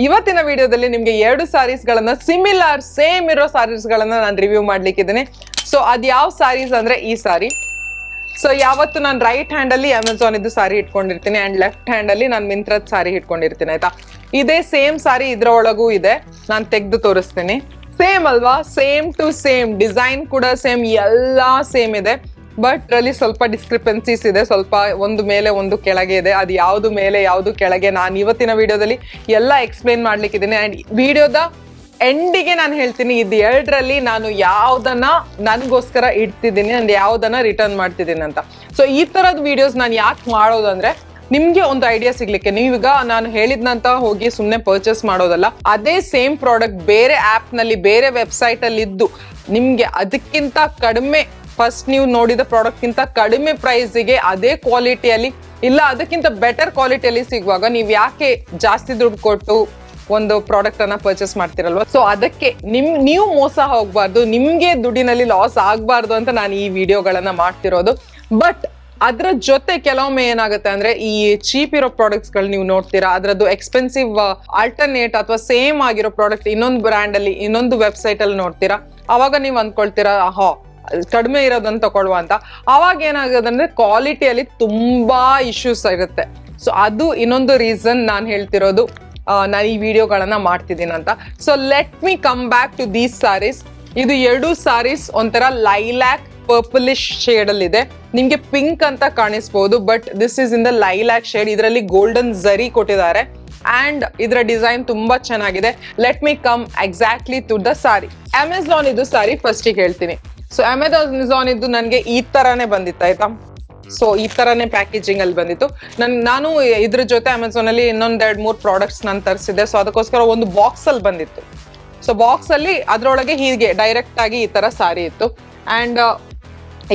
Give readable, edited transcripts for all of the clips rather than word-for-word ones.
ಇವತ್ತಿನ ವಿಡಿಯೋದಲ್ಲಿ ನಿಮ್ಗೆ 2 ಸಾರೀಸ್ ಗಳನ್ನ ಸಿಮಿಲರ್ ಸೇಮ್ ಇರೋ ಸಾರೀಸ್ ಗಳನ್ನ ನಾನು ರಿವ್ಯೂ ಮಾಡ್ಲಿಕ್ಕಿದ್ದೀನಿ. ಸೊ ಅದ್ ಯಾವ ಸಾರೀಸ್ ಅಂದ್ರೆ ಈ ಸಾರಿ. ಸೊ ಯಾವತ್ತು ನಾನು ರೈಟ್ ಹ್ಯಾಂಡ್ ಅಲ್ಲಿ ಅಮೆಝಾನ್ ಇದ್ದು ಸಾರಿ ಇಟ್ಕೊಂಡಿರ್ತೀನಿ ಅಂಡ್ ಲೆಫ್ಟ್ ಹ್ಯಾಂಡ್ ಅಲ್ಲಿ ನಾನು ಮಿಂತ್ರದ ಸಾರಿ ಇಟ್ಕೊಂಡಿರ್ತೀನಿ ಆಯ್ತಾ. ಇದೇ ಸೇಮ್ ಸಾರಿ ಇದ್ರ ಒಳಗೂ ಇದೆ, ನಾನು ತೆಗೆದು ತೋರಿಸ್ತೀನಿ. ಸೇಮ್ ಅಲ್ವಾ, ಸೇಮ್ ಟು ಸೇಮ್ ಡಿಸೈನ್ ಕೂಡ ಸೇಮ್, ಎಲ್ಲಾ ಸೇಮ್ ಇದೆ. ಬಟ್ ಅಲ್ಲಿ ಸ್ವಲ್ಪ ಡಿಸ್ಕ್ರಿಪೆನ್ಸೀಸ್ ಇದೆ, ಸ್ವಲ್ಪ ಒಂದು ಮೇಲೆ ಒಂದು ಕೆಳಗೆ ಇದೆ. ಅದು ಯಾವುದು ಮೇಲೆ ಯಾವುದು ಕೆಳಗೆ ನಾನು ಇವತ್ತಿನ ವಿಡಿಯೋದಲ್ಲಿ ಎಲ್ಲ ಎಕ್ಸ್ಪ್ಲೇನ್ ಮಾಡ್ಲಿಕ್ಕಿದ್ದೀನಿ. ಅಂಡ್ ವಿಡಿಯೋದ ಎಂಡಿಗೆ ನಾನು ಹೇಳ್ತೀನಿ ಇದು ಎರಡರಲ್ಲಿ ನಾನು ಯಾವ್ದನ್ನ ನನಗೋಸ್ಕರ ಇಡ್ತಿದ್ದೀನಿ ಅಂಡ್ ಯಾವ್ದನ್ನ ರಿಟರ್ನ್ ಮಾಡ್ತಿದ್ದೀನಿ ಅಂತ. ಸೊ ಈ ತರದ ವಿಡಿಯೋಸ್ ನಾನು ಯಾಕೆ ಮಾಡೋದಂದ್ರೆ ನಿಮ್ಗೆ ಒಂದು ಐಡಿಯಾ ಸಿಗ್ಲಿಕ್ಕೆ. ನೀವೀಗ ನಾನು ಹೇಳಿದ್ನಂತ ಹೋಗಿ ಸುಮ್ಮನೆ ಪರ್ಚೇಸ್ ಮಾಡೋದಲ್ಲ, ಅದೇ ಸೇಮ್ ಪ್ರಾಡಕ್ಟ್ ಬೇರೆ ಆಪ್ ನಲ್ಲಿ ಬೇರೆ ವೆಬ್ಸೈಟ್ ಅಲ್ಲಿ ಇದ್ದು ನಿಮ್ಗೆ ಅದಕ್ಕಿಂತ ಕಡಿಮೆ, ಫಸ್ಟ್ ನೀವು ನೋಡಿದ ಪ್ರಾಡಕ್ಟ್ ಗಿಂತ ಕಡಿಮೆ ಪ್ರೈಸಿಗೆ ಅದೇ ಕ್ವಾಲಿಟಿಯಲ್ಲಿ ಇಲ್ಲ ಅದಕ್ಕಿಂತ ಬೆಟರ್ ಕ್ವಾಲಿಟಿಯಲ್ಲಿ ಸಿಗುವಾಗ ನೀವು ಯಾಕೆ ಜಾಸ್ತಿ ದುಡ್ಡು ಕೊಟ್ಟು ಒಂದು ಪ್ರಾಡಕ್ಟ್ ಅನ್ನ ಪರ್ಚೇಸ್ ಮಾಡ್ತಿರಲ್ವಾ. ಸೊ ಅದಕ್ಕೆ ನೀವು ಮೋಸ ಹೋಗ್ಬಾರ್ದು, ನಿಮ್ಗೆ ದುಡ್ಡಿನಲ್ಲಿ ಲಾಸ್ ಆಗ್ಬಾರ್ದು ಅಂತ ನಾನು ಈ ವಿಡಿಯೋಗಳನ್ನ ಮಾಡ್ತಿರೋದು. ಬಟ್ ಅದ್ರ ಜೊತೆ ಕೆಲವೊಮ್ಮೆ ಏನಾಗುತ್ತೆ ಅಂದ್ರೆ ಈ ಚೀಪ್ ಇರೋ ಪ್ರಾಡಕ್ಟ್ಸ್ ಗಳು ನೀವು ನೋಡ್ತೀರಾ, ಅದ್ರದ್ದು ಎಕ್ಸ್ಪೆನ್ಸಿವ್ ಆಲ್ಟರ್ನೇಟ್ ಅಥವಾ ಸೇಮ್ ಆಗಿರೋ ಪ್ರಾಡಕ್ಟ್ ಇನ್ನೊಂದು ಬ್ರ್ಯಾಂಡ್ ಅಲ್ಲಿ ಇನ್ನೊಂದು ವೆಬ್ಸೈಟ್ ಅಲ್ಲಿ ನೋಡ್ತೀರಾ. ಅವಾಗ ನೀವು ಅಂದ್ಕೊಳ್ತೀರಾ ಕಡಿಮೆ ಇರೋದನ್ನ ತಗೊಳ್ಳುವ ಅಂತ. ಅವಾಗ ಏನಾಗೋದಂದ್ರೆ ಕ್ವಾಲಿಟಿಯಲ್ಲಿ ತುಂಬಾ ಇಶ್ಯೂಸ್ ಇರುತ್ತೆ. ಸೊ ಅದು ಇನ್ನೊಂದು ರೀಸನ್ ನಾನು ಹೇಳ್ತಿರೋದು, ನಾನು ಈ ವಿಡಿಯೋಗಳನ್ನ ಮಾಡ್ತಿದ್ದೀನಿ ಅಂತ. So let me come back to these sarees. ಇದು 2 ಸಾರೀಸ್ ಒಂಥರ ಲೈಲ್ಯಾಕ್ ಪರ್ಪಲಿಶ್ ಶೇಡ್ ಅಲ್ಲಿ ಇದೆ. ನಿಮ್ಗೆ ಪಿಂಕ್ ಅಂತ ಕಾಣಿಸ್ಬಹುದು, but this is in the lilac shade. ಇದರಲ್ಲಿ ಗೋಲ್ಡನ್ ಝರಿ ಕೊಟ್ಟಿದ್ದಾರೆ ಅಂಡ್ ಇದರ ಡಿಸೈನ್ ತುಂಬಾ ಚೆನ್ನಾಗಿದೆ. Let me come exactly to the sari. Amazon ಇದು ಸಾರಿ ಫಸ್ಟಿಗೆ ಹೇಳ್ತೀನಿ. ಸೊ ಅಮೆಝಾನ್ ಇದ್ದು ನನಗೆ ಈ ತರಾನೇ ಬಂದಿತ್ತು ಆಯ್ತಾ. ಸೊ ಈ ತರಾನೇ ಪ್ಯಾಕೇಜಿಂಗ್ ಅಲ್ಲಿ ಬಂದಿತ್ತು. ನಾನು ಇದ್ರ ಜೊತೆ ಅಮೆಝಾನ್ ಅಲ್ಲಿ ಇನ್ನೊಂದ್ 2-3 ಪ್ರಾಡಕ್ಟ್ಸ್ ನಾನು ತರಿಸಿದೆ. ಸೊ ಅದಕ್ಕೋಸ್ಕರ ಒಂದು ಬಾಕ್ಸ್ ಅಲ್ಲಿ ಬಂದಿತ್ತು. ಸೊ ಬಾಕ್ಸ್ ಅಲ್ಲಿ ಅದ್ರೊಳಗೆ ಹೀಗೆ ಡೈರೆಕ್ಟ್ ಆಗಿ ಈ ತರ ಸಾರಿ ಇತ್ತು. ಅಂಡ್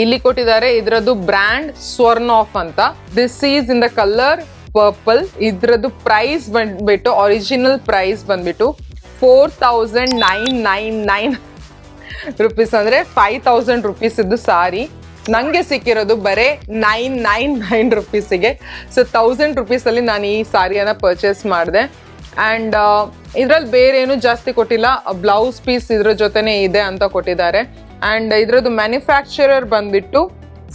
ಇಲ್ಲಿ ಕೊಟ್ಟಿದ್ದಾರೆ ಇದ್ರದ್ದು ಬ್ರ್ಯಾಂಡ್ ಸ್ವರ್ಣಾಫ್ ಅಂತ. This is in the colour purple. ಇದ್ರದ್ದು ಪ್ರೈಸ್ ಬಂದ್ಬಿಟ್ಟು ಒರಿಜಿನಲ್ ಪ್ರೈಸ್ ಬಂದ್ಬಿಟ್ಟು 4999 ರುಪೀಸ್, ಅಂದ್ರೆ 5000 ರುಪೀಸ್ ಇದ್ದು ಸಾರಿ. ನಂಗೆ ಸಿಕ್ಕಿರೋದು ಬರೇ 999 ರುಪೀಸಿಗೆ. ಸೊ 1000 ರುಪೀಸ್ ಅಲ್ಲಿ ನಾನು ಈ ಸಾರಿಯನ್ನ ಪರ್ಚೇಸ್ ಮಾಡಿದೆ. ಅಂಡ್ ಇದ್ರಲ್ಲಿ ಬೇರೆ ಏನು ಜಾಸ್ತಿ ಕೊಟ್ಟಿಲ್ಲ, ಬ್ಲೌಸ್ ಪೀಸ್ ಇದ್ರ ಜೊತೆನೆ ಇದೆ ಅಂತ ಕೊಟ್ಟಿದ್ದಾರೆ. ಅಂಡ್ ಇದ್ರದ್ದು ಮ್ಯಾನುಫ್ಯಾಕ್ಚರರ್ ಬಂದ್ಬಿಟ್ಟು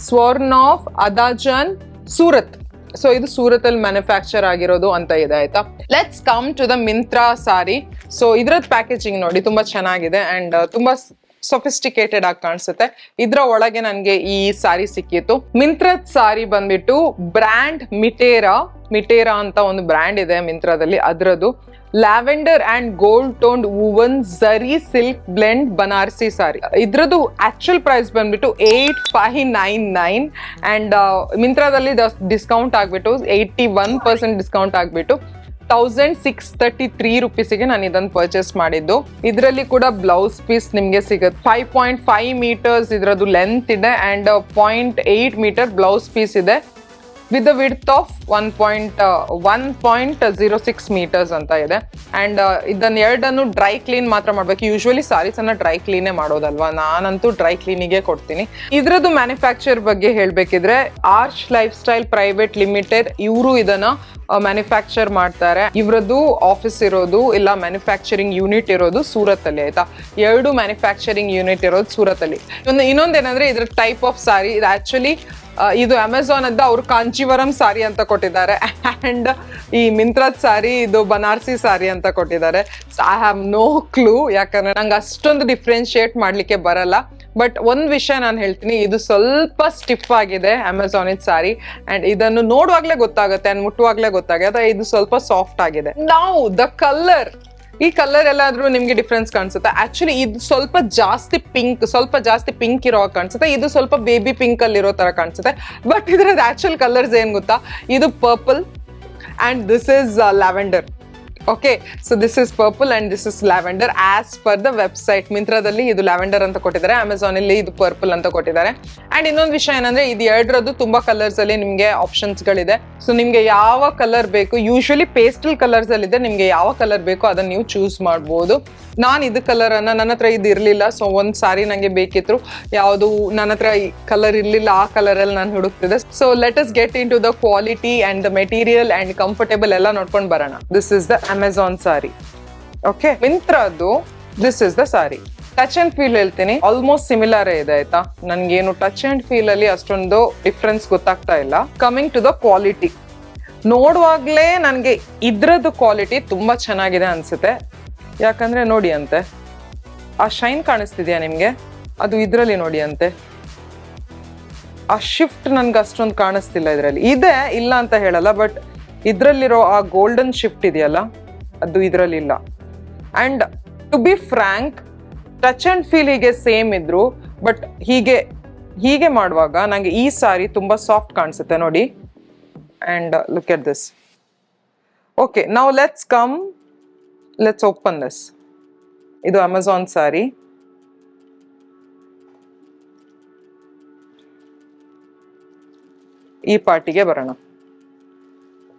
ಸ್ವರ್ಣಾಫ್ ಅದಾಜನ್ ಸೂರತ್. ಸೊ ಇದು ಸೂರತ್ ಅಲ್ಲಿ ಮ್ಯಾನುಫ್ಯಾಕ್ಚರ್ ಆಗಿರೋದು ಅಂತ ಇದೆ ಆಯ್ತಾ. Let's come to the Myntra saree. So ಇದ್ರದ್ದು ಪ್ಯಾಕೇಜಿಂಗ್ ನೋಡಿ ತುಂಬಾ ಚೆನ್ನಾಗಿದೆ ಅಂಡ್ ತುಂಬಾ ಸೊಫಿಸ್ಟಿಕೇಟೆಡ್ ಆಗಿ ಕಾಣಿಸುತ್ತೆ. ಇದ್ರ ಒಳಗೆ ನನ್ಗೆ ಈ ಸಾರಿ ಸಿಕ್ಕಿತ್ತು. ಮಿಂತ್ರದ ಸಾರಿ ಬಂದ್ಬಿಟ್ಟು ಬ್ರ್ಯಾಂಡ್ ಮಿಟೇರಾ ಅಂತ ಒಂದು ಬ್ರ್ಯಾಂಡ್ ಇದೆ ಮಿಂತ್ರಾದಲ್ಲಿ. ಅದ್ರದ್ದು lavender and gold toned woven zari silk blend Banarasi sari. ಇದ್ರದ್ದು ಆಕ್ಚುಯಲ್ ಪ್ರೈಸ್ ಬಂದ್ಬಿಟ್ಟು 8599 ಅಂಡ್ ಮಿಂತ್ರಾದಲ್ಲಿ ಡಿಸ್ಕೌಂಟ್ ಆಗ್ಬಿಟ್ಟು 81% ಡಿಸ್ಕೌಂಟ್ ಆಗ್ಬಿಟ್ಟು 1633 ರುಪೀಸಿಗೆ ನಾನು ಇದನ್ನು ಪರ್ಚೇಸ್ ಮಾಡಿದ್ದು. ಇದರಲ್ಲಿ ಕೂಡ ಬ್ಲೌಸ್ ಪೀಸ್ ನಿಮ್ಗೆ ಸಿಗುತ್ತೆ. 5.5 ಮೀಟರ್ಸ್ ಇದ್ರದ್ದು ಲೆಂತ್ ಇದೆ ಅಂಡ್ 0.8 ಮೀಟರ್ ಬ್ಲೌಸ್ ಪೀಸ್ ಇದೆ with the width of 1.06 metres ಅಂತ ಇದೆ. ಅಂಡ್ ಇದನ್ನ ಎರಡನ್ನು ಡ್ರೈ ಕ್ಲೀನ್ ಮಾತ್ರ ಮಾಡ್ಬೇಕು. ಯೂಶುವಲಿ ಸಾರೀಸ್ ಅನ್ನ ಡ್ರೈ ಕ್ಲೀನೇ ಮಾಡೋದಲ್ವಾ, ನಾನಂತೂ ಡ್ರೈ ಕ್ಲೀನಿಗೆ ಕೊಡ್ತೀನಿ. ಇದ್ರದ್ದು ಮ್ಯಾನುಫ್ಯಾಕ್ಚರ್ ಬಗ್ಗೆ ಹೇಳ್ಬೇಕಿದ್ರೆ Arch lifestyle private limited ಇವರು ಇದನ್ನ ಮ್ಯಾನುಫ್ಯಾಕ್ಚರ್ ಮಾಡ್ತಾರೆ. ಇವರದ್ದು ಆಫೀಸ್ ಇರೋದು ಇಲ್ಲ ಮ್ಯಾನುಫ್ಯಾಕ್ಚರಿಂಗ್ ಯೂನಿಟ್ ಇರೋದು ಸೂರತ್ ಅಲ್ಲಿ ಆಯ್ತಾ. 2 ಮ್ಯಾನುಫ್ಯಾಕ್ಚರಿಂಗ್ ಯೂನಿಟ್ ಇರೋದು ಸೂರತ್ ಅಲ್ಲಿ. ಇನ್ನೊಂದೇನಂದ್ರೆ ಇದ್ರ ಟೈಪ್ ಆಫ್ ಸಾರಿ ಇದು ಆಕ್ಚುಲಿ ಇದು ಅಮೆಝಾನ್ ಅದ್ದ ಅವ್ರು ಕಾಂಚೀವರಂ ಸಾರಿ ಅಂತ ಕೊಟ್ಟಿದ್ದಾರೆ ಅಂಡ್ ಈ ಮಿಂತ್ರಾದ್ ಸಾರಿ ಇದು ಬನಾರಸಿ ಸಾರಿ ಅಂತ ಕೊಟ್ಟಿದ್ದಾರೆ. ಐ ಹ್ಯಾವ್ ನೋ ಕ್ಲೂ, ಯಾಕಂದ್ರೆ ನಂಗೆ ಅಷ್ಟೊಂದು ಡಿಫ್ರೆನ್ಶಿಯೇಟ್ ಮಾಡ್ಲಿಕ್ಕೆ ಬರಲ್ಲ. ಬಟ್ ಒಂದ್ ವಿಷಯ ನಾನು ಹೇಳ್ತೀನಿ, ಇದು ಸ್ವಲ್ಪ ಸ್ಟಿಫ್ ಆಗಿದೆ ಅಮೆಝಾನ್ ಸಾರಿ ಅಂಡ್ ಇದನ್ನು ನೋಡುವಾಗ್ಲೇ ಗೊತ್ತಾಗುತ್ತೆ ಅಂಡ್ ಮುಟ್ಟುವಾಗ್ಲೇ ಗೊತ್ತಾಗುತ್ತೆ ಇದು ಸ್ವಲ್ಪ ಸಾಫ್ಟ್ ಆಗಿದೆ. ನಾವು ದ ಕಲರ್, ಈ ಕಲರ್ ಎಲ್ಲಾದ್ರೂ ನಿಮ್ಗೆ ಡಿಫ್ರೆನ್ಸ್ ಕಾಣಿಸುತ್ತೆ. ಆಕ್ಚುಲಿ ಇದು ಸ್ವಲ್ಪ ಜಾಸ್ತಿ ಪಿಂಕ್ ಇರೋ ಕಾಣಿಸುತ್ತೆ, ಇದು ಸ್ವಲ್ಪ ಬೇಬಿ ಪಿಂಕ್ ಅಲ್ಲಿ ಇರೋ ತರ ಕಾಣಿಸುತ್ತೆ. ಬಟ್ ಇದ್ರದ್ದು ಆಕ್ಚುಯಲ್ ಕಲರ್ಸ್ ಏನ್ ಗೊತ್ತಾ, ಇದು purple and this is lavender. Okay, so this is purple and this is lavender as per the website. ಮಿಂತ್ರಾದಲ್ಲಿ ಇದು ಲ್ಯಾವೆಂಡರ್ ಅಂತ ಕೊಟ್ಟಿದ್ದಾರೆ, ಅಮೆಝಾನ್ ಅಲ್ಲಿ ಇದು ಪರ್ಪಲ್ ಅಂತ ಕೊಟ್ಟಿದ್ದಾರೆ. ಅಂಡ್ ಇನ್ನೊಂದು ವಿಷಯ ಏನಂದ್ರೆ ಇದು ಎರಡರದ್ದು ತುಂಬಾ ಕಲರ್ಸ್ ಅಲ್ಲಿ ನಿಮ್ಗೆ ಆಪ್ಷನ್ಸ್ ಗಳಿದೆ. ಸೊ ನಿಮ್ಗೆ ಯಾವ ಕಲರ್ ಬೇಕು, ಯೂಶುವಲಿ ಪೇಸ್ಟಲ್ ಕಲರ್ಸ್ ಅಲ್ಲಿ ಇದೆ, ನಿಮ್ಗೆ ಯಾವ ಕಲರ್ ಬೇಕು ಅದನ್ನ ನೀವು ಚೂಸ್ ಮಾಡಬಹುದು. ನಾನು ಇದು ಕಲರ್ ಅನ್ನ, ನನ್ನ ಹತ್ರ ಇದು ಇರ್ಲಿಲ್ಲ, ಸೊ ಒಂದ್ ಸಾರಿ ನಂಗೆ ಬೇಕಿತ್ತು, ಯಾವುದು ನನ್ನ ಹತ್ರ ಕಲರ್ ಇರ್ಲಿಲ್ಲ, ಆ ಕಲರ್ ಅಲ್ಲಿ ನಾನು ಹುಡುಕ್ತಿದ್ದೆ. So let us get in to the quality and the material and comfortable ಎಲ್ಲ ನೋಡ್ಕೊಂಡು ಬರೋಣ. This is the Amazon sari. Okay, ಮಿಂತ್ರಾದ್ದು this is the sari. Touch and feel ಹೇಳ್ತೀನಿ, ಆಲ್ಮೋಸ್ಟ್ ಸಿಮಿಲರ್ ಇದೆ ಆಯ್ತಾ. ನನ್ಗೇನು ಟಚ್ ಅಂಡ್ ಫೀಲ್ ಅಲ್ಲಿ ಅಷ್ಟೊಂದು ಡಿಫ್ರೆನ್ಸ್ ಗೊತ್ತಾಗ್ತಾ ಇಲ್ಲ. ಕಮಿಂಗ್ ಟು ದ ಕ್ವಾಲಿಟಿ, ನೋಡುವಾಗ್ಲೇ ನನ್ಗೆ ಇದ್ರದ್ದು ಕ್ವಾಲಿಟಿ ತುಂಬಾ ಚೆನ್ನಾಗಿದೆ ಅನ್ಸುತ್ತೆ. ಯಾಕಂದ್ರೆ ನೋಡಿ ಅಂತೆ, ಆ ಶೈನ್ ಕಾಣಿಸ್ತಿದ್ಯಾ ನಿಮ್ಗೆ, ಅದು ಇದ್ರಲ್ಲಿ ನೋಡಿ ಅಂತೆ. ಆ ಶಿಫ್ಟ್ ನನ್ಗೆ ಅಷ್ಟೊಂದು ಕಾಣಿಸ್ತಿಲ್ಲ ಇದ್ರಲ್ಲಿ. ಇದೆ, ಇಲ್ಲ ಅಂತ ಹೇಳಲ್ಲ, ಬಟ್ ಇದ್ರಲ್ಲಿರೋ ಆ ಗೋಲ್ಡನ್ ಶಿಫ್ಟ್ ಇದೆಯಲ್ಲ, ಅದು ಇದ್ರಲ್ಲಿ ಇಲ್ಲ. And to be frank, touch and feel ಹೀಗೆ ಸೇಮ್ ಇದ್ರು, ಬಟ್ ಹೀಗೆ ಮಾಡುವಾಗ ನಂಗೆ ಈ ಸಾರಿ ತುಂಬಾ ಸಾಫ್ಟ್ ಕಾಣಿಸುತ್ತೆ ನೋಡಿ. And look at this. Okay, now let's open this. ಇದು ಅಮೆಝಾನ್ ಸಾರಿ. ಈ ಪಾರ್ಟಿಗೆ ಬರೋಣ.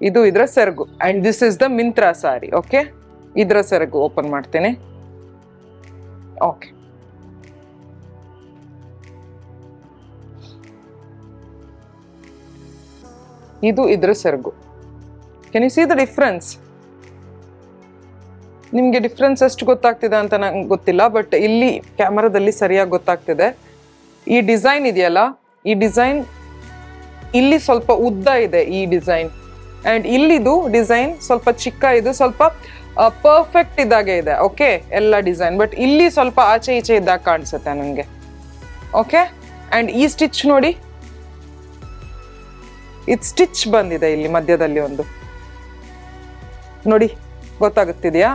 ಇದು ಇದರ ಸೆರಗು. And this is the Myntra saree. Okay, ಇದರ ಸೆರಗು ಓಪನ್ ಮಾಡ್ತೇನೆ. ಓಕೆ, ಇದು ಇದ್ರ ಸೆರಗು. Can you see the difference? ನಿಮ್ಗೆ ಡಿಫ್ರೆನ್ಸ್ ಎಷ್ಟು ಗೊತ್ತಾಗ್ತಿದೆ ಅಂತ ನಂಗೆ ಗೊತ್ತಿಲ್ಲ, ಬಟ್ ಇಲ್ಲಿ ಕ್ಯಾಮರಾದಲ್ಲಿ ಸರಿಯಾಗಿ ಗೊತ್ತಾಗ್ತಿದೆ. ಈ ಡಿಸೈನ್ ಇದೆಯಲ್ಲ, ಈ ಡಿಸೈನ್ ಇಲ್ಲಿ ಸ್ವಲ್ಪ ಉದ್ದ ಇದೆ ಈ ಡಿಸೈನ್, ಅಂಡ್ ಇಲ್ಲಿದು ಡಿಸೈನ್ ಸ್ವಲ್ಪ ಚಿಕ್ಕ, ಇದು ಸ್ವಲ್ಪ ಪರ್ಫೆಕ್ಟ್ ಇದ್ದಾಗೆ ಇದೆ. ಓಕೆ, ಎಲ್ಲ ಡಿಸೈನ್, ಬಟ್ ಇಲ್ಲಿ ಸ್ವಲ್ಪ ಆಚೆ ಈಚೆ ಇದ್ದಾಗ ಕಾಣಿಸುತ್ತೆ ನನಗೆ. ಓಕೆ, ಅಂಡ್ ಈ ಸ್ಟಿಚ್ ನೋಡಿ, ಇದು ಸ್ಟಿಚ್ ಬಂದಿದೆ ಇಲ್ಲಿ ಮಧ್ಯದಲ್ಲಿ ಒಂದು, ನೋಡಿ ಗೊತ್ತಾಗುತ್ತಿದೆಯಾ?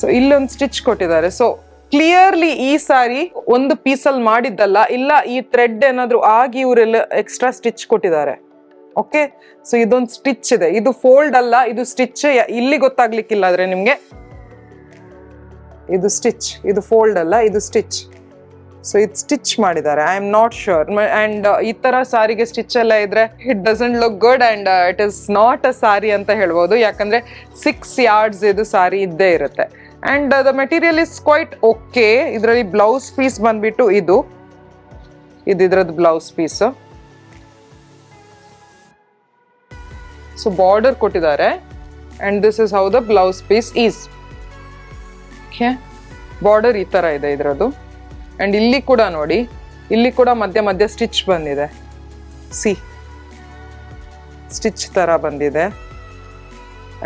ಸೊ ಇಲ್ಲೊಂದು ಸ್ಟಿಚ್ ಕೊಟ್ಟಿದ್ದಾರೆ. ಸೊ ಕ್ಲಿಯರ್ಲಿ ಈ ಸಾರಿ ಒಂದು ಪೀಸಲ್ಲಿ ಮಾಡಿದ್ದಲ್ಲ, ಇಲ್ಲ ಈ ಥ್ರೆಡ್ ಏನಾದ್ರು ಆಗಿ ಇವರೆಲ್ಲ ಎಕ್ಸ್ಟ್ರಾ ಸ್ಟಿಚ್ ಕೊಟ್ಟಿದ್ದಾರೆ. ಓಕೆ, ಸೊ ಇದೊಂದು ಸ್ಟಿಚ್ ಇದೆ, ಇದು ಫೋಲ್ಡ್ ಅಲ್ಲ, ಇದು ಸ್ಟಿಚ್. ಇಲ್ಲಿ ಗೊತ್ತಾಗ್ಲಿಕ್ಕಿಲ್ಲ ಆದ್ರೆ ನಿಮ್ಗೆ, ಇದು ಸ್ಟಿಚ್, ಇದು ಫೋಲ್ಡ್ ಅಲ್ಲ, ಇದು ಸ್ಟಿಚ್. ಸೊ ಇದು ಸ್ಟಿಚ್ ಮಾಡಿದ್ದಾರೆ. I am not sure. And ಈ ತರ ಸಾರಿಗೆ ಸ್ಟಿಚ್ ಎಲ್ಲ ಇದ್ರೆ it doesn't look good, and it is not a sari ಅಂತ ಹೇಳ್ಬೋದು. ಯಾಕಂದ್ರೆ 6 yards ಇದು ಸಾರಿ ಇದ್ದೇ ಇರುತ್ತೆ. And the material is quite okay. ಇದರಲ್ಲಿ ಬ್ಲೌಸ್ ಪೀಸ್ ಬಂದ್ಬಿಟ್ಟು ಇದು ಇದ್ರದ್ದು ಬ್ಲೌಸ್ ಪೀಸ್. ಸೊ ಬಾರ್ಡರ್ ಕೊಟ್ಟಿದ್ದಾರೆ, and this is how the blouse piece is. Okay, border ಈ ತರ ಇದೆ ಇದ್ರದ್ದು. ಅಂಡ್ ಇಲ್ಲಿ ಕೂಡ ನೋಡಿ, ಇಲ್ಲಿ ಕೂಡ ಮಧ್ಯ ಮಧ್ಯ ಸ್ಟಿಚ್ ಬಂದಿದೆ. ಸಿ, ಸ್ಟಿಚ್ ತರ ಬಂದಿದೆ.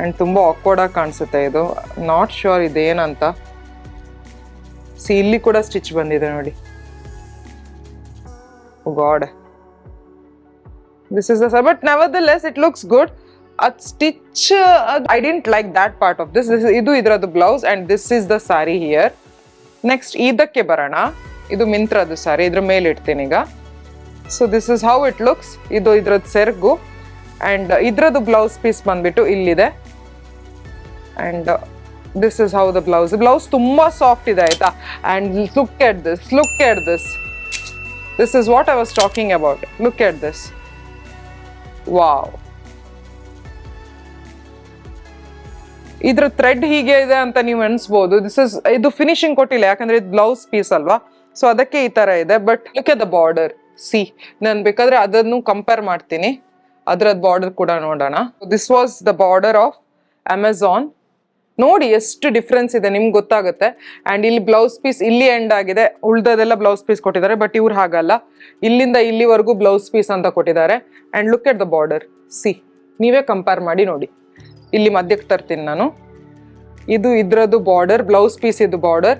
ಅಂಡ್ ತುಂಬಾ ಆಕ್ವರ್ಡ್ ಆಗಿ ಕಾಣಿಸುತ್ತೆ ಇದು. Not sure ಇದೇನಂತ. ಸಿ, ಇಲ್ಲಿ ಕೂಡ ಸ್ಟಿಚ್ ಬಂದಿದೆ ನೋಡಿ. God, this is the, but nevertheless it looks good. At stitch I didn't like that part of this. Idu idradu blouse, and this is the saree here. Next idakke barana. Idu ಮಿಂತ್ರದು saree, idra ಮೇಲೆ ಇಡ್ತೀನಿ ಈಗ. So this is how it looks. Idu idradu ಸೆರಗು, and idradu blouse piece ಬಂದ್ಬಿಟ್ಟು ಇಲ್ಲಿದೆ. And this is how the blouse ತುಂಬಾ soft ಇದೆ ಆಯ್ತಾ. And look at this. This is what I was talking about. Look at this. Wow, ಇದ್ರ thread ಹೀಗೆ ಇದೆ ಅಂತ ನೀವು ಅನ್ಸ್ಬೋದು. ಇದು ಫಿನಿಶಿಂಗ್ ಕೊಟ್ಟಿಲ್ಲ, ಯಾಕಂದ್ರೆ ಇದು ಬ್ಲೌಸ್ ಪೀಸ್ ಅಲ್ವಾ, ಸೊ ಅದಕ್ಕೆ ಈ ತರ ಇದೆ. But look at the border. C, ನಾನು ಬೇಕಾದ್ರೆ ಅದನ್ನು ಕಂಪೇರ್ ಮಾಡ್ತೀನಿ, ಅದ್ರದ್ದು ಬಾರ್ಡರ್ ಕೂಡ ನೋಡೋಣ. This was the border of Amazon. ನೋಡಿ ಎಷ್ಟು ಡಿಫ್ರೆನ್ಸ್ ಇದೆ ನಿಮ್ಗೆ ಗೊತ್ತಾಗುತ್ತೆ. ಅಂಡ್ ಇಲ್ಲಿ ಬ್ಲೌಸ್ ಪೀಸ್ ಇಲ್ಲಿ ಎಂಡ್ ಆಗಿದೆ, ಉಳ್ದದೆಲ್ಲ ಬ್ಲೌಸ್ ಪೀಸ್ ಕೊಟ್ಟಿದ್ದಾರೆ. ಬಟ್ ಇವ್ರು ಹಾಗಲ್ಲ, ಇಲ್ಲಿಂದ ಇಲ್ಲಿವರೆಗೂ ಬ್ಲೌಸ್ ಪೀಸ್ ಅಂತ ಕೊಟ್ಟಿದ್ದಾರೆ. And look at the border. See, ನೀವೇ ಕಂಪೇರ್ ಮಾಡಿ ನೋಡಿ. ಇಲ್ಲಿ ಮಧ್ಯಕ್ಕೆ ತರ್ತೀನಿ ನಾನು. ಇದು ಇದ್ರದ್ದು ಬಾರ್ಡರ್, ಬ್ಲೌಸ್ ಪೀಸ್ ಇದು ಬಾರ್ಡರ್.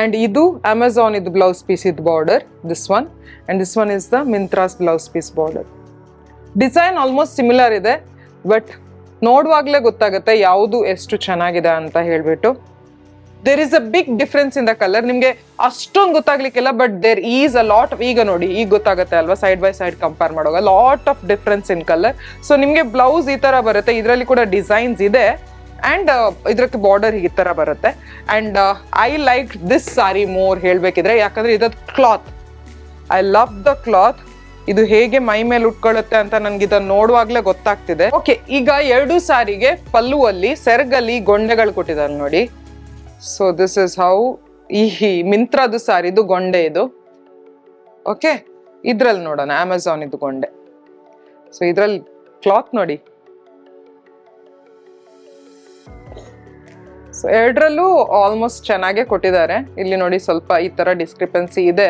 ಅಂಡ್ ಇದು ಅಮೆಝಾನ್ ಇದು ಬ್ಲೌಸ್ ಪೀಸ್ ಇದು border, this one. And this one is the Myntra's blouse piece border. Design almost similar ಇದೆ, ಬಟ್ ನೋಡುವಾಗಲೇ ಗೊತ್ತಾಗುತ್ತೆ ಯಾವುದು ಎಷ್ಟು ಚೆನ್ನಾಗಿದೆ ಅಂತ ಹೇಳ್ಬಿಟ್ಟು. There is a big difference in the colour. ನಿಮ್ಗೆ ಅಷ್ಟೊಂದು ಗೊತ್ತಾಗ್ಲಿಕ್ಕಿಲ್ಲ, but there is a lot. ಈಗ ನೋಡಿ, ಈಗ ಗೊತ್ತಾಗುತ್ತೆ ಅಲ್ವಾ, ಸೈಡ್ ಬೈ ಸೈಡ್ ಕಂಪೇರ್ ಮಾಡುವಾಗ lot of difference in colour. So ನಿಮ್ಗೆ ಬ್ಲೌಸ್ ಈ ತರ ಬರುತ್ತೆ, ಇದರಲ್ಲಿ ಕೂಡ ಡಿಸೈನ್ಸ್ ಇದೆ. ಅಂಡ್ ಇದಕ್ಕೆ ಬಾರ್ಡರ್ ಈ ತರ ಬರುತ್ತೆ. And I like this sari more ಹೇಳ್ಬೇಕಿದ್ರೆ, ಯಾಕಂದ್ರೆ ಇದಕ್ಕೆ cloth, I love the cloth. ಇದು ಹೇಗೆ ಮೈ ಮೇಲೆ ಉಟ್ಕೊಳ್ಳುತ್ತೆ ಅಂತ ನನ್ಗೆ ಇದನ್ನ ನೋಡುವಾಗ್ಲೇ ಗೊತ್ತಾಗ್ತಿದೆ. ಓಕೆ, ಈಗ ಎರಡು ಸಾರಿಗೆ ಪಲ್ಲುವಲ್ಲಿ ಸೆರಗಲ್ಲಿ ಗೊಂಡೆಗಳು ಕೊಟ್ಟಿದ್ದಾರೆ ನೋಡಿ. ಸೊ ದಿಸ್ ಇಸ್ ಹೌ ಈ ಮಿಂತ್ರದು ಸಾರಿದು ಗೊಂಡೆ ಇದು. ಓಕೆ, ಇದ್ರಲ್ಲಿ ನೋಡೋಣ ಅಮೆಝಾನ್ ಇದು ಗೊಂಡೆ. ಸೊ ಇದ್ರಲ್ಲಿ ಕ್ಲಾತ್ ನೋಡಿ. ಸೊ ಎರಡರಲ್ಲೂ ಆಲ್ಮೋಸ್ಟ್ ಚೆನ್ನಾಗೇ ಕೊಟ್ಟಿದ್ದಾರೆ. ಇಲ್ಲಿ ನೋಡಿ ಸ್ವಲ್ಪ ಈ ತರ ಡಿಸ್ಕ್ರಿಪೆನ್ಸಿ ಇದೆ.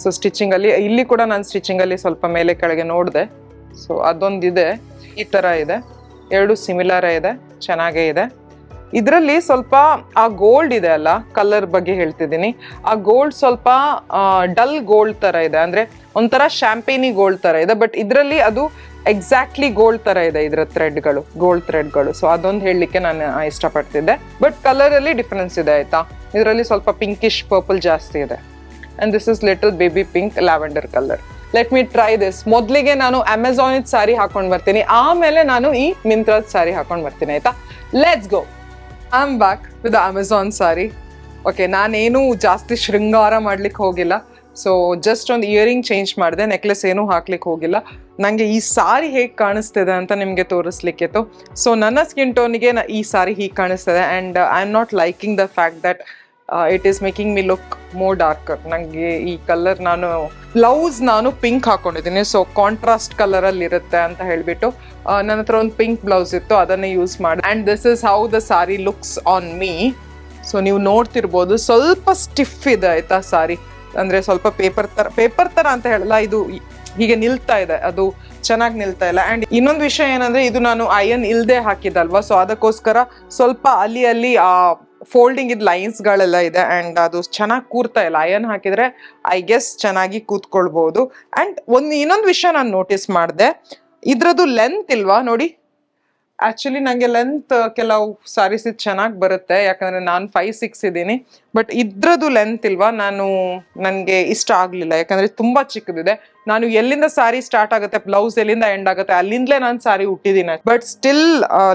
ಸೊ ಸ್ಟಿಚಿಂಗ್ ಅಲ್ಲಿ ಇಲ್ಲಿ ಕೂಡ ನಾನು ಸ್ಟಿಚಿಂಗ್ ಅಲ್ಲಿ ಸ್ವಲ್ಪ ಮೇಲೆ ಕೆಳಗೆ ನೋಡಿದೆ. ಸೊ ಅದೊಂದಿದೆ, ಈ ತರ ಇದೆ, ಎರಡು ಸಿಮಿಲರ್ ಇದೆ, ಚೆನ್ನಾಗೇ ಇದೆ. ಇದರಲ್ಲಿ ಸ್ವಲ್ಪ ಆ ಗೋಲ್ಡ್ ಇದೆ ಅಲ್ಲ, ಕಲರ್ ಬಗ್ಗೆ ಹೇಳ್ತಿದ್ದೀನಿ, ಆ ಗೋಲ್ಡ್ ಸ್ವಲ್ಪ ಡಲ್ ಗೋಲ್ಡ್ ತರ ಇದೆ, ಅಂದ್ರೆ ಒಂಥರ ಶಾಂಪೇನಿ ಗೋಲ್ಡ್ ತರ ಇದೆ. ಬಟ್ ಇದರಲ್ಲಿ ಅದು ಎಕ್ಸಾಕ್ಟ್ಲಿ ಗೋಲ್ಡ್ ತರ ಇದೆ, ಇದರ ಥ್ರೆಡ್ಗಳು, ಗೋಲ್ಡ್ ಥ್ರೆಡ್ಗಳು. ಸೊ ಅದೊಂದು ಹೇಳಲಿಕ್ಕೆ ನಾನು ಇಷ್ಟಪಡ್ತಿದ್ದೆ. ಬಟ್ ಕಲರ್ ಅಲ್ಲಿ ಡಿಫ್ರೆನ್ಸ್ ಇದೆ ಆಯ್ತಾ. ಇದರಲ್ಲಿ ಸ್ವಲ್ಪ ಪಿಂಕಿಶ್ ಪರ್ಪಲ್ ಜಾಸ್ತಿ ಇದೆ. And this is little baby pink lavender colour. Let me try this. ಮೊದಲಿಗೆ ನಾನು ಅಮೆಝಾನ್ ಸಾರಿ ಹಾಕೊಂಡು ಬರ್ತೀನಿ, ಆಮೇಲೆ ನಾನು ಈ ಮಿಂತ್ರಾದ ಸಾರಿ ಹಾಕೊಂಡು ಬರ್ತೀನಿ ಆಯ್ತಾ. Let's go. I am back with Amazon sari. Okay, ನಾನೇನು ಜಾಸ್ತಿ ಶೃಂಗಾರ ಮಾಡ್ಲಿಕ್ಕೆ ಹೋಗಿಲ್ಲ. ಸೊ ಜಸ್ಟ್ ಒಂದು ಇಯರಿಂಗ್ ಚೇಂಜ್ ಮಾಡಿದೆ, ನೆಕ್ಲೆಸ್ ಏನೂ ಹಾಕ್ಲಿಕ್ಕೆ ಹೋಗಿಲ್ಲ. ನನಗೆ ಈ ಸಾರಿ ಹೇಗೆ ಕಾಣಿಸ್ತಿದೆ ಅಂತ ನಿಮಗೆ ತೋರಿಸ್ಲಿಕ್ಕಿತ್ತು. ಸೊ ನನ್ನ ಸ್ಕಿನ್ ಟೋನಿಗೆ ಈ ಸಾರಿ ಹೀಗೆ ಕಾಣಿಸ್ತಿದೆ. And I am not liking the fact that it is making me look more darker. ನನಗೆ ಈ ಕಲರ್, ಬ್ಲೌಸ್ ನಾನು ಪಿಂಕ್ ಹಾಕೊಂಡಿದ್ದೀನಿ, ಸೊ ಕಾಂಟ್ರಾಸ್ಟ್ ಕಲರಲ್ಲಿ ಇರುತ್ತೆ ಅಂತ ಹೇಳಿಬಿಟ್ಟು ನನ್ನ ಹತ್ರ ಒಂದು ಪಿಂಕ್ ಬ್ಲೌಸ್ ಇತ್ತು, ಅದನ್ನೇ ಯೂಸ್ ಮಾಡಿ. And this is how the sari looks on me. So ನೀವು ನೋಡ್ತಿರ್ಬೋದು, ಸ್ವಲ್ಪ ಸ್ಟಿಫ್ ಇದೆ ಆಯ್ತಾ ಸಾರಿ. ಅಂದರೆ ಸ್ವಲ್ಪ ಪೇಪರ್ ಥರ ಅಂತ ಹೇಳಲ್ಲ, ಇದು ಹೀಗೆ ನಿಲ್ತಾ ಇದೆ, ಅದು ಚೆನ್ನಾಗಿ ನಿಲ್ತಾ ಇಲ್ಲ. ಆ್ಯಂಡ್ ಇನ್ನೊಂದು ವಿಷಯ ಏನಂದರೆ, ಇದು ನಾನು ಅಯನ್ ಇಲ್ಲದೆ ಹಾಕಿದ್ದಲ್ವಾ, ಸೊ ಅದಕ್ಕೋಸ್ಕರ ಸ್ವಲ್ಪ ಅಲ್ಲಿ ಫೋಲ್ಡಿಂಗ್ ಇದು ಲೈನ್ಸ್ಗಳೆಲ್ಲ ಇದೆ. ಆ್ಯಂಡ್ ಅದು ಚೆನ್ನಾಗಿ ಕೂರ್ತಾ ಇಲ್ಲ. ಅಯನ್ ಹಾಕಿದರೆ ಐ ಗೆಸ್ ಚೆನ್ನಾಗಿ ಕೂತ್ಕೊಳ್ಬೋದು. ಆ್ಯಂಡ್ ಇನ್ನೊಂದು ವಿಷಯ ನಾನು ನೋಟಿಸ್ ಮಾಡಿದೆ, ಇದ್ರದ್ದು ಲೆಂತ್ ಇಲ್ವಾ ನೋಡಿ. ಆ್ಯಕ್ಚುಲಿ ನನಗೆ ಲೆಂತ್ ಕೆಲವು ಸಾರೀಸ್ ಇದು ಚೆನ್ನಾಗಿ ಬರುತ್ತೆ, ಯಾಕಂದರೆ ನಾನು 5'6" ಇದ್ದೀನಿ. ಬಟ್ ಇದ್ರದ್ದು ಲೆಂತ್ ಇಲ್ವಾ, ನನಗೆ ಇಷ್ಟ ಆಗಲಿಲ್ಲ, ಯಾಕಂದರೆ ತುಂಬ ಚಿಕ್ಕದಿದೆ. ನಾನು ಎಲ್ಲಿಂದ ಸಾರಿ ಸ್ಟಾರ್ಟ್ ಆಗುತ್ತೆ, ಬ್ಲೌಸ್ ಎಲ್ಲಿಂದ ಎಂಡ್ ಆಗುತ್ತೆ, ಅಲ್ಲಿಂದಲೇ ನಾನು ಸಾರಿ ಹುಟ್ಟಿದ್ದೀನಿ. ಬಟ್ ಸ್ಟಿಲ್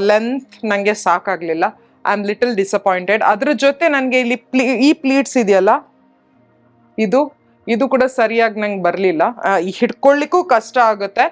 ಲೆಂತ್ ನನಗೆ ಸಾಕಾಗಲಿಲ್ಲ. I am little disappointed. ಅದ್ರ ಜೊತೆ ನನಗೆ ಇಲ್ಲಿ ಈ ಪ್ಲೀಟ್ಸ್ ಇದೆಯಲ್ಲ, ಇದು ಕೂಡ ಸರಿಯಾಗಿ ನಂಗೆ ಬರಲಿಲ್ಲ. ಹಿಡ್ಕೊಳ್ಳಿಕ್ಕೂ ಕಷ್ಟ ಆಗುತ್ತೆ.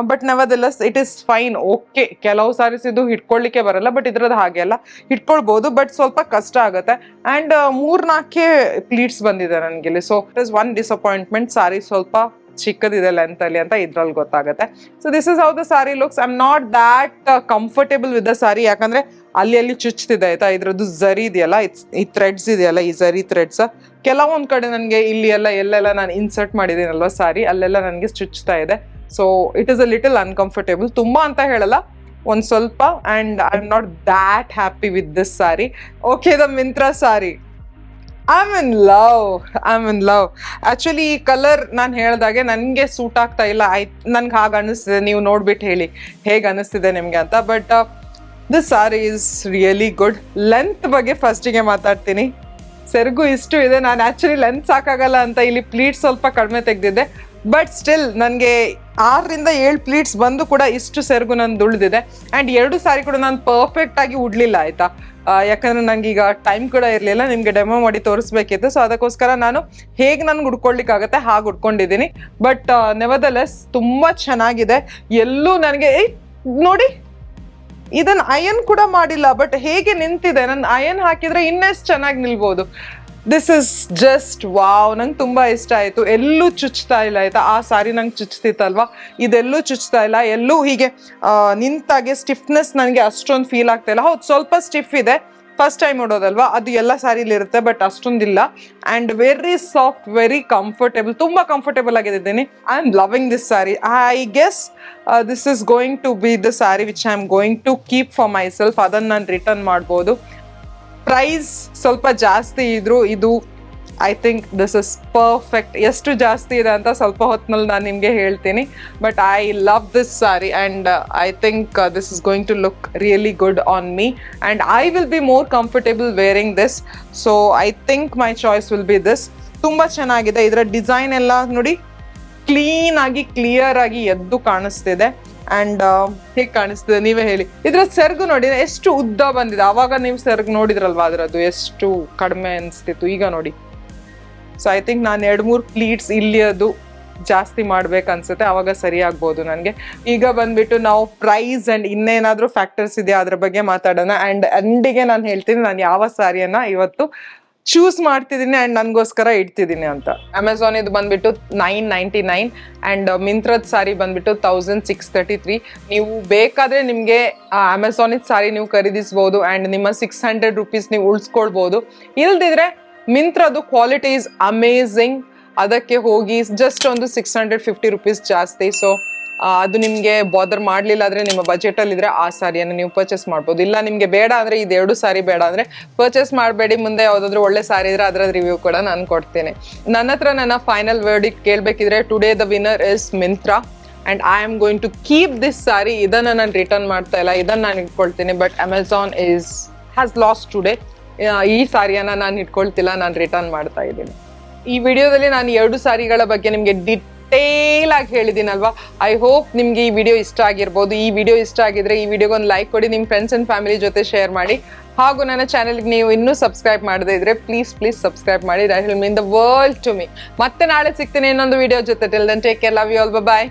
But nevertheless it is fine, okay. ಕೆಲವು ಸಾರೀಸ್ ಇದು ಹಿಡ್ಕೊಳ್ಳಿಕ್ಕೆ ಬರಲ್ಲ, ಬಟ್ ಇದ್ರದ್ದು ಹಾಗೆ ಅಲ್ಲ, ಹಿಡ್ಕೊಳ್ಬೋದು, ಬಟ್ ಸ್ವಲ್ಪ ಕಷ್ಟ ಆಗುತ್ತೆ. ಆ್ಯಂಡ್ 3-4 ಪ್ಲೀಟ್ಸ್ ಬಂದಿದೆ ನನಗಿಲ್ಲಿ. So it is one disappointment. Sari ಸ್ವಲ್ಪ ಚಿಕ್ಕದಿದೆ ಲೆಂತ್ ಅಲ್ಲಿ ಅಂತ ಇದ್ರಲ್ಲಿ ಗೊತ್ತಾಗುತ್ತೆ. So this is how the sari looks. I am not that comfortable with the sari, ಯಾಕಂದ್ರೆ ಅಲ್ಲಿ ಚುಚ್ತಿದೆ ಆಯ್ತಾ. ಇದ್ರದ್ದು ಝರಿ ಇದೆಯಲ್ಲ, ಈ ಥ್ರೆಡ್ಸ್ ಇದೆಯಲ್ಲ, ಈ ಝರಿ ಥ್ರೆಡ್ಸ್ ಕೆಲವೊಂದು ಕಡೆ ನನಗೆ ಇಲ್ಲಿ ಎಲ್ಲೆಲ್ಲ ನಾನು ಇನ್ಸರ್ಟ್ ಮಾಡಿದ್ದೀನಲ್ವ ಸಾರಿ, ಅಲ್ಲೆಲ್ಲ ನನಗೆ ಚುಚ್ತಾ ಇದೆ. So it is a little uncomfortable, ತುಂಬಾ ಅಂತ ಹೇಳಲ್ಲ, ಒಂದು ಸ್ವಲ್ಪ. And I am not that happy with this sorry. Okay, the Myntra sorry, I am in love. Actually ಈ ಕಲರ್ ನಾನು ಹೇಳ್ದಾಗೆ ನನಗೆ ಸೂಟ್ ಆಗ್ತಾ ಇಲ್ಲ. ನನ್ಗೆ ಹಾಗೆ ಅನ್ನಿಸ್ತಿದೆ, ನೀವು ನೋಡ್ಬಿಟ್ಟು ಹೇಳಿ ಹೇಗೆ ಅನ್ನಿಸ್ತಿದೆ ನಿಮಗೆ ಅಂತ. But this sorry is really good. Length ಬಗ್ಗೆ ಫಸ್ಟಿಗೆ ಮಾತಾಡ್ತೀನಿ. ಸೆರಗು ಇಷ್ಟು ಇದೆ, ನಾನು ಆ್ಯಕ್ಚುಲಿ ಲೆಂತ್ ಸಾಕಾಗಲ್ಲ ಅಂತ ಇಲ್ಲಿ ಪ್ಲೀಟ್ಸ್ ಸ್ವಲ್ಪ ಕಡಿಮೆ ತೆಗೆದಿದ್ದೆ. ಬಟ್ ಸ್ಟಿಲ್ ನನಗೆ 6-7 ಪ್ಲೀಟ್ಸ್ ಬಂದು ಕೂಡ ಇಷ್ಟು ಸೆರಗು ನಂದು ಉಳಿದಿದೆ. ಆ್ಯಂಡ್ 2 ಸಾರಿ ಕೂಡ ನಾನು ಪರ್ಫೆಕ್ಟಾಗಿ ಉಡ್ಲಿಲ್ಲ ಆಯಿತಾ, ಯಾಕಂದರೆ ನನಗೀಗ ಟೈಮ್ ಕೂಡ ಇರಲಿಲ್ಲ, ನಿಮಗೆ ಡೆಮೋ ಮಾಡಿ ತೋರಿಸ್ಬೇಕಿತ್ತು. ಸೊ ಅದಕ್ಕೋಸ್ಕರ ನಾನು ಹೇಗೆ ನನಗೆ ಉಡ್ಕೊಳ್ಳಿಕ್ಕಾಗತ್ತೆ ಹಾಗೆ ಉಡ್ಕೊಂಡಿದ್ದೀನಿ. ಬಟ್ ನೆವರ್ದೆಲೆಸ್ ತುಂಬ ಚೆನ್ನಾಗಿದೆ. ಎಲ್ಲೂ ನನಗೆ ನೋಡಿ, ಇದನ್ನು ಅಯನ್ ಕೂಡ ಮಾಡಿಲ್ಲ, ಬಟ್ ಹೇಗೆ ನಿಂತಿದೆ. ನಾನು ಅಯನ್ ಹಾಕಿದರೆ ಇನ್ನೆಷ್ಟು ಚೆನ್ನಾಗಿ ನಿಲ್ಬೋದು. This is just wow. ನಂಗೆ ತುಂಬ ಇಷ್ಟ ಆಯಿತು. ಎಲ್ಲೂ ಚುಚ್ತಾ ಇಲ್ಲ ಆಯಿತಾ. ಆ ಸಾರಿ ನಂಗೆ ಚುಚ್ತಿತ್ತಲ್ವ, ಇದೆಲ್ಲೂ ಚುಚ್ತಾ ಇಲ್ಲ. ಎಲ್ಲೂ ಹೀಗೆ ನಿಂತಾಗೆ ಸ್ಟಿಫ್ನೆಸ್ ನನಗೆ ಅಷ್ಟೊಂದು ಫೀಲ್ ಆಗ್ತಾ ಇಲ್ಲ. ಹೌದು, ಸ್ವಲ್ಪ ಸ್ಟಿಫ್ ಇದೆ, ಫಸ್ಟ್ ಟೈಮ್ ಉಡೋದಲ್ವಾ, ಅದು ಎಲ್ಲ ಸಾರಿಲಿರುತ್ತೆ, ಬಟ್ ಅಷ್ಟೊಂದಿಲ್ಲ. And very soft, very comfortable, ತುಂಬ ಕಂಫರ್ಟೇಬಲ್ ಆಗಿದ್ದೀನಿ. I am loving this sari. I guess this is going to be the sari which I am going to keep for myself. ಅದನ್ನು ನಾನು return ಮಾಡ್ಬೋದು. Price ಸ್ವಲ್ಪ ಜಾಸ್ತಿ ಇದ್ರು, ಇದು I think this is perfect. ಎಷ್ಟು ಜಾಸ್ತಿ ಇದೆ ಅಂತ ಸ್ವಲ್ಪ ಹೊತ್ತಿನಲ್ಲಿ ನಾನು ನಿಮಗೆ ಹೇಳ್ತೀನಿ. But I love this sari and I think this is going to look really good on me and I will be more comfortable wearing this. So I think my choice will be this. ತುಂಬ ಚೆನ್ನಾಗಿದೆ. ಇದರ design ಎಲ್ಲ ನೋಡಿ, ಕ್ಲೀನಾಗಿ clear ಆಗಿ ಎದ್ದು ಕಾಣಿಸ್ತಿದೆ. And ಹೇಗೆ ಕಾಣಿಸ್ತಿದೆ ನೀವೇ ಹೇಳಿ. ಇದರ ಸೆರಗು ನೋಡಿ ಎಷ್ಟು ಉದ್ದ ಬಂದಿದೆ. ಆವಾಗ ನೀವು ಸೆರಗು ನೋಡಿದ್ರಲ್ವಾ, ಅದರದ್ದು ಎಷ್ಟು ಕಡಿಮೆ ಅನಿಸ್ತಿತ್ತು, ಈಗ ನೋಡಿ. ಸೊ ಐ ಥಿಂಕ್ ನಾನು 2-3 ಪ್ಲೀಟ್ಸ್ ಇಲ್ಲಿ ಅದು ಜಾಸ್ತಿ ಮಾಡ್ಬೇಕನ್ಸುತ್ತೆ, ಆವಾಗ ಸರಿ ಆಗ್ಬೋದು ನನಗೆ. ಈಗ ಬಂದ್ಬಿಟ್ಟು ನಾವು ಪ್ರೈಸ್ ಆ್ಯಂಡ್ ಇನ್ನೇನಾದರೂ ಫ್ಯಾಕ್ಟರ್ಸ್ ಇದೆಯಾ ಅದ್ರ ಬಗ್ಗೆ ಮಾತಾಡೋಣ. ಆ್ಯಂಡ್ ಎಂಡಿಗೆ ನಾನು ಹೇಳ್ತೀನಿ ನಾನು ಯಾವ ಸಾರಿಯನ್ನು ಇವತ್ತು ಚೂಸ್ ಮಾಡ್ತಿದ್ದೀನಿ ಆ್ಯಂಡ್ ನನಗೋಸ್ಕರ ಇಡ್ತಿದ್ದೀನಿ ಅಂತ. ಅಮೆಝಾನ್ ಇದು ಬಂದ್ಬಿಟ್ಟು 999 ಆ್ಯಂಡ್ ಮಿಂತ್ರದ ಸಾರಿ ಬಂದ್ಬಿಟ್ಟು 1633. ನೀವು ಬೇಕಾದರೆ ನಿಮಗೆ ಅಮೆಝಾನಿದ ಸಾರಿ ನೀವು ಖರೀದಿಸ್ಬೋದು ಆ್ಯಂಡ್ ನಿಮ್ಮ 600 ರುಪೀಸ್ ನೀವು ಉಳಿಸ್ಕೊಳ್ಬೋದು. ಇಲ್ದಿದ್ರೆ ಮಿಂತ್ರದ್ದು ಕ್ವಾಲಿಟಿ ಈಸ್ ಅಮೇಝಿಂಗ್, ಅದಕ್ಕೆ ಹೋಗಿ ಜಸ್ಟ್ ಒಂದು 650 ರುಪೀಸ್ ಜಾಸ್ತಿ. ಸೊ ಅದು ನಿಮಗೆ ಬಾದರ್ ಮಾಡಲಿಲ್ಲ ಅಂದರೆ ನಿಮ್ಮ ಬಜೆಟಲ್ಲಿ ಇದ್ರೆ ಆ ಸಾರಿಯನ್ನು ನೀವು ಪರ್ಚೇಸ್ ಮಾಡ್ಬೋದು. ಇಲ್ಲ ನಿಮಗೆ ಬೇಡ ಅಂದರೆ ಇದು 2 ಸಾರಿ ಬೇಡ ಅಂದರೆ ಪರ್ಚೇಸ್ ಮಾಡಬೇಡಿ. ಮುಂದೆ ಯಾವುದಾದ್ರೂ ಒಳ್ಳೆ ಸಾರಿ ಇದ್ರೆ ಅದರ ರಿವ್ಯೂ ಕೂಡ ನಾನು ಕೊಡ್ತೀನಿ. ನನ್ನ ಹತ್ರ ನನ್ನ ಫೈನಲ್ ವರ್ಡಿಕ್ಟ್ ಕೇಳಬೇಕಿದ್ರೆ today the winner is Myntra and I am going to keep this sari. ಇದನ್ನು ನಾನು ರಿಟರ್ನ್ ಮಾಡ್ತಾ ಇಲ್ಲ, ಇದನ್ನು ನಾನು ಇಟ್ಕೊಳ್ತೀನಿ. But Amazon has lost today. ಈ ಸಾರಿಯನ್ನು ನಾನು ಇಟ್ಕೊಳ್ತಿಲ್ಲ, ನಾನು ರಿಟರ್ನ್ ಮಾಡ್ತಾ ಇದ್ದೀನಿ. ಈ ವಿಡಿಯೋದಲ್ಲಿ ನಾನು 2 ಸಾರಿಗಳ ಬಗ್ಗೆ ನಿಮಗೆ ಡೀಟೇಲ್ ಆಗಿ ಹೇಳಿದ್ದೀನಲ್ವಾ. ಐ ಹೋಪ್ ನಿಮಗೆ ಈ ವಿಡಿಯೋ ಇಷ್ಟ ಆಗಿರ್ಬೋದು. ಈ ವಿಡಿಯೋ ಇಷ್ಟ ಆಗಿದ್ರೆ ಈ ವಿಡಿಯೋಗೆ ಒಂದು ಲೈಕ್ ಕೊಡಿ, ನಿಮ್ಮ ಫ್ರೆಂಡ್ಸ್ ಆ್ಯಂಡ್ ಫ್ಯಾಮಿಲಿ ಜೊತೆ ಶೇರ್ ಮಾಡಿ. ಹಾಗೂ ನನ್ನ ಚಾನಲ್ಗೆ ನೀವು ಇನ್ನೂ ಸಬ್ಸ್ಕ್ರೈಬ್ ಮಾಡದೇ ಇದ್ರೆ ಪ್ಲೀಸ್ ಸಬ್ಸ್ಕ್ರೈಬ್ ಮಾಡಿ. That will mean the world to me. ಮತ್ತೆ ನಾಳೆ ಸಿಗ್ತೀನಿ ಇನ್ನೊಂದು ವಿಡಿಯೋ ಜೊತೆ. Till then take care, love you all, bye.